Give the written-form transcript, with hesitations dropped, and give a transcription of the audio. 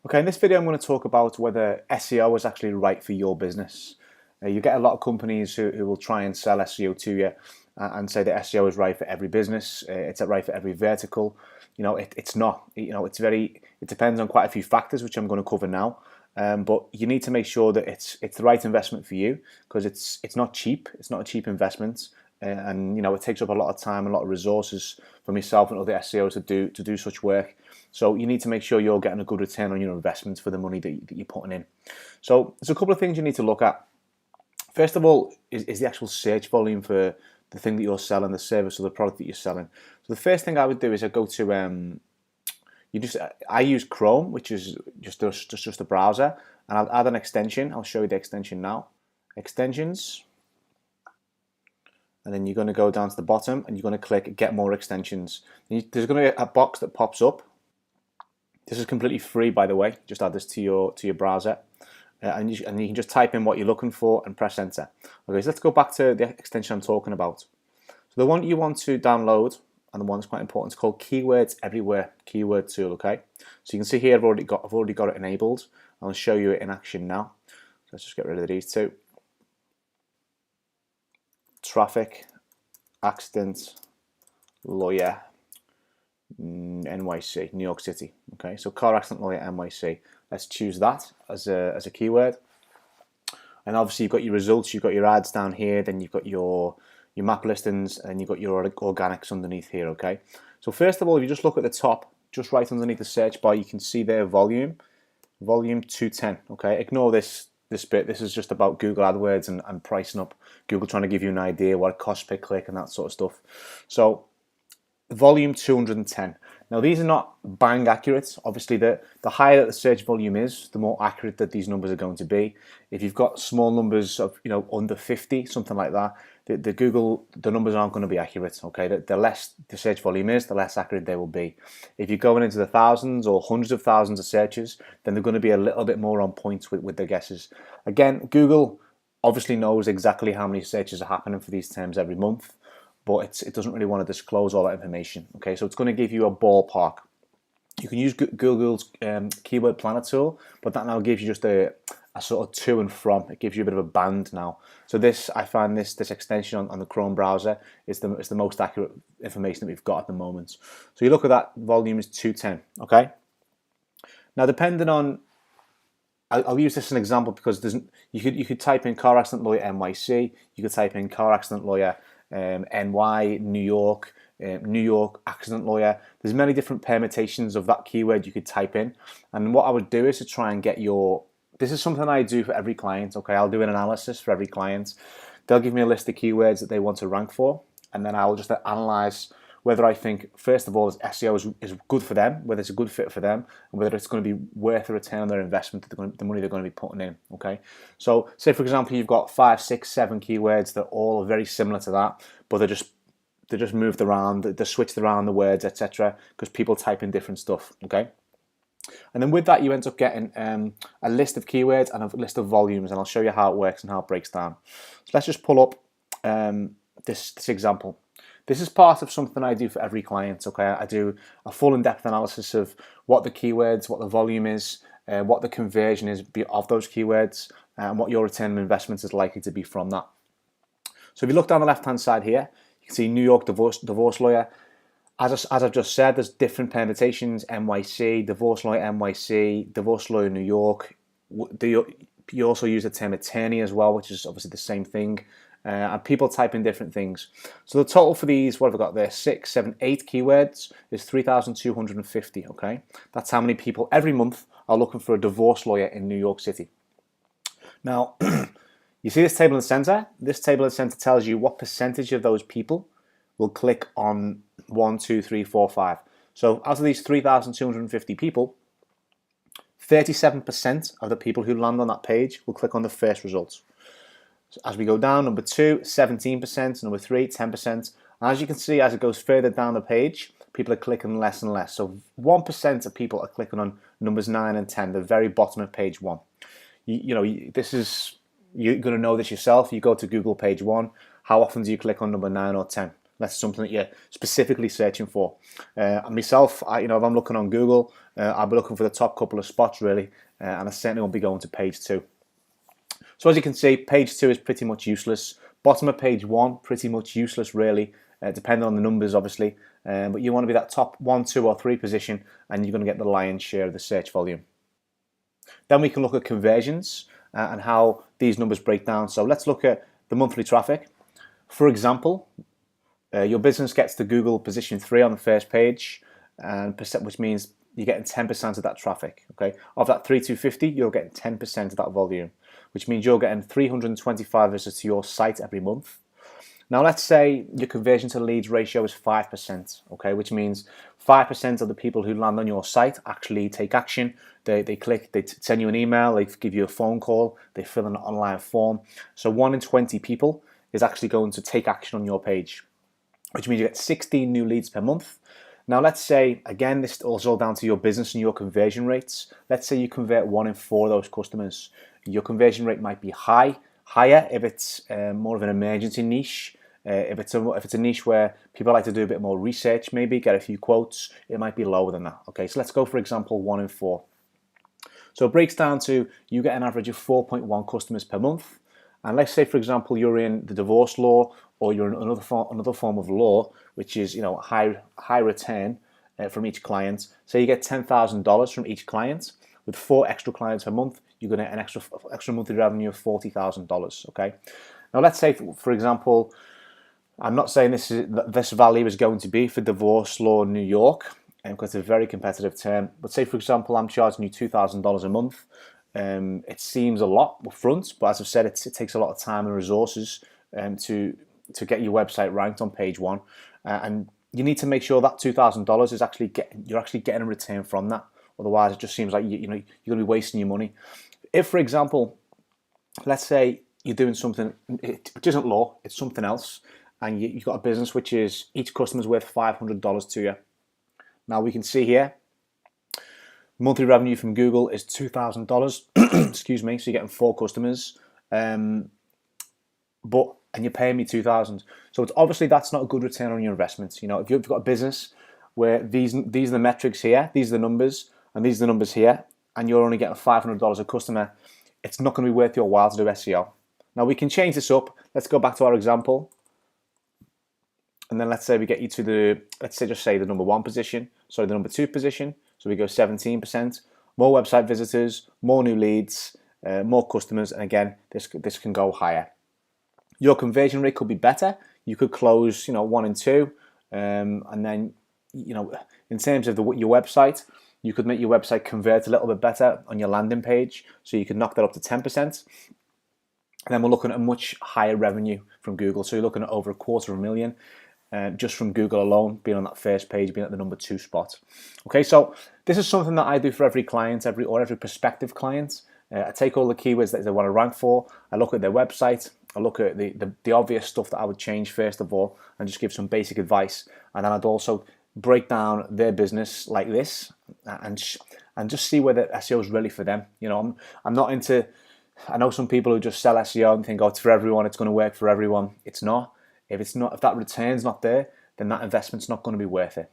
Okay, in this video I'm going to talk about whether SEO is actually right for your business. You get a lot of companies who will try and sell SEO to you and say that SEO is right for every business, it's right for every vertical. It's not. It depends on quite a few factors, which I'm going to cover now. But you need to make sure that it's the right investment for you, because it's not cheap. It's not a cheap investment, and it takes up a lot of time, a lot of resources from yourself and other SEOs to do such work. So you need to make sure you're getting a good return on your investments for the money that you're putting in. So there's a couple of things you need to look at. First of all, is the actual search volume for the thing that you're selling, the service or the product that you're selling. So the first thing I would do is I go to I use Chrome, which is just a browser, and I'll add an extension. I'll show you the extension now. Extensions, and then you're going to go down to the bottom and you're going to click Get More Extensions. There's going to be a box that pops up. This is completely free, by the way. Just add this to your browser, and you can just type in what you're looking for and press enter. Okay, so let's go back to the extension I'm talking about. So the one you want to download, and the one that's quite important, is called Keywords Everywhere Keyword Tool. Okay, so you can see here I've already got it enabled. I'll show you it in action now. So let's just get rid of these two. Traffic, accident, lawyer, NYC, New York City. Okay, so car accident lawyer, NYC. Let's choose that as a keyword. And obviously you've got your results, you've got your ads down here, then you've got your map listings, and you've got your organics underneath here. Okay, so first of all, if you just look at the top, just right underneath the search bar, you can see there volume 210. Okay, ignore this bit. This is just about Google AdWords and pricing up. Google trying to give you an idea what it costs per click and that sort of stuff. So volume 210. Now these are not bang accurate. Obviously the higher that the search volume is, the more accurate that these numbers are going to be. If you've got small numbers of under 50, something like that, the numbers aren't going to be accurate. Okay, the less the search volume is, the less accurate they will be. If you're going into the thousands or hundreds of thousands of searches, then they're going to be a little bit more on point with their guesses. Again, Google obviously knows exactly how many searches are happening for these terms every month, but it doesn't really want to disclose all that information. Okay, so it's going to give you a ballpark. You can use Google's keyword planner tool, but that now gives you just a sort of to and from. It gives you a bit of a band now. So I find this extension on the Chrome browser is the most accurate information that we've got at the moment. So you look at that, volume is 210. Okay. Now depending on, I'll use this as an example because you could type in car accident lawyer NYC, you could type in car accident lawyer NY, New York accident lawyer. There's many different permutations of that keyword you could type in, and what I would do is to try and get this is something I do for every client. Okay, I'll do an analysis for every client. They'll give me a list of keywords that they want to rank for, and then I'll just analyze whether I think, first of all, SEO is good for them, whether it's a good fit for them, and whether it's going to be worth the return on their investment, the money they're going to be putting in. Okay, so say for example you've got 5, 6, 7 keywords that all are very similar to that, but they're just moved around, they're switched around the words, etc., because people type in different stuff. Okay, and then with that you end up getting a list of keywords and a list of volumes, and I'll show you how it works and how it breaks down. So let's just pull up this example. This is part of something I do for every client. Okay, I do a full in-depth analysis of what the keywords, what the volume is, what the conversion is of those keywords, and what your return on investment is likely to be from that. So if you look down the left-hand side here, you can see New York divorce lawyer. As I've just said, there's different permutations: NYC, divorce lawyer NYC, divorce lawyer New York. You also use the term attorney as well, which is obviously the same thing. And people type in different things. So the total for these, what have I got there? 6, 7, 8 keywords is 3,250. Okay, that's how many people every month are looking for a divorce lawyer in New York City. Now, you see this table in the center? This table in the center tells you what percentage of those people will click on 1, 2, 3, 4, 5. So out of these 3,250 people, 37% of the people who land on that page will click on the first results. So as we go down, number 2, 17%, number 3, 10%. And as you can see, as it goes further down the page, people are clicking less and less. So 1% of people are clicking on numbers 9 and 10, the very bottom of page 1. You're going to know this yourself. You go to Google page 1, how often do you click on number 9 or 10? unless it's something that you're specifically searching for. And myself, if I'm looking on Google, I'll be looking for the top couple of spots really, and I certainly won't be going to page 2. So as you can see, page 2 is pretty much useless. Bottom of page 1, pretty much useless really, depending on the numbers obviously. But you want to be that top 1, 2 or 3 position, and you're going to get the lion's share of the search volume. Then we can look at conversions and how these numbers break down. So let's look at the monthly traffic. For example, your business gets to Google position 3 on the first page, and which means you're getting 10% of that traffic. Okay, of that 3250, you're getting 10% of that volume, which means you're getting 325 visitors to your site every month. Now let's say your conversion to leads ratio is 5%, okay, which means 5% of the people who land on your site actually take action. They click, they send you an email, they give you a phone call, they fill in an online form. So 1 in 20 people is actually going to take action on your page, which means you get 16 new leads per month. Now let's say, again, this is also down to your business and your conversion rates. Let's say you convert 1 in 4 of those customers. Your conversion rate might be higher if it's more of an emergency niche. If it's a niche where people like to do a bit more research, maybe get a few quotes, it might be lower than that. Okay, so let's go for example 1 in 4. So it breaks down to you get an average of 4.1 customers per month. And let's say for example you're in the divorce law, or you're in another form of law, which is high return from each client. So you get $10,000 from each client. With 4 extra clients per month, you're going to get an extra monthly revenue of $40,000. Okay. Now let's say for example, I'm not saying this value is going to be for divorce law in New York, because it's a very competitive term. But say for example, I'm charging you $2,000 a month. It seems a lot up front, but as I've said, it takes a lot of time and resources to get your website ranked on page 1, and you need to make sure that $2,000 is you're actually getting a return from that. Otherwise, it just seems like you're going to be wasting your money. If, for example, let's say you're doing something which isn't law, it's something else, and you've got a business which is each customer's worth $500 to you. Now we can see here, monthly revenue from Google is $2,000. Excuse me. So you're getting 4 customers, and you're paying me $2,000. So it's obviously that's not a good return on your investment. If you've got a business where these are the metrics here, these are the numbers, and these are the numbers here, and you're only getting $500 a customer, it's not going to be worth your while to do SEO. Now we can change this up. Let's go back to our example. And then let's say we get you to just say the number 1 position, sorry, the number 2 position. So we go 17%, more website visitors, more new leads, more customers, and again, this can go higher. Your conversion rate could be better. You could close, 1 and 2, and then, in terms of your website, you could make your website convert a little bit better on your landing page, so you could knock that up to 10%. And then we're looking at a much higher revenue from Google. So you're looking at over $250,000. Just from Google alone, being on that first page, being at the number 2 spot. Okay, so this is something that I do for every client, every prospective client. I take all the keywords that they want to rank for. I look at their website. I look at the obvious stuff that I would change first of all, and just give some basic advice. And then I'd also break down their business like this, and just see whether SEO is really for them. I'm not into. I know some people who just sell SEO and think, oh, it's for everyone. It's going to work for everyone. It's not. If that return's not there, then that investment's not going to be worth it.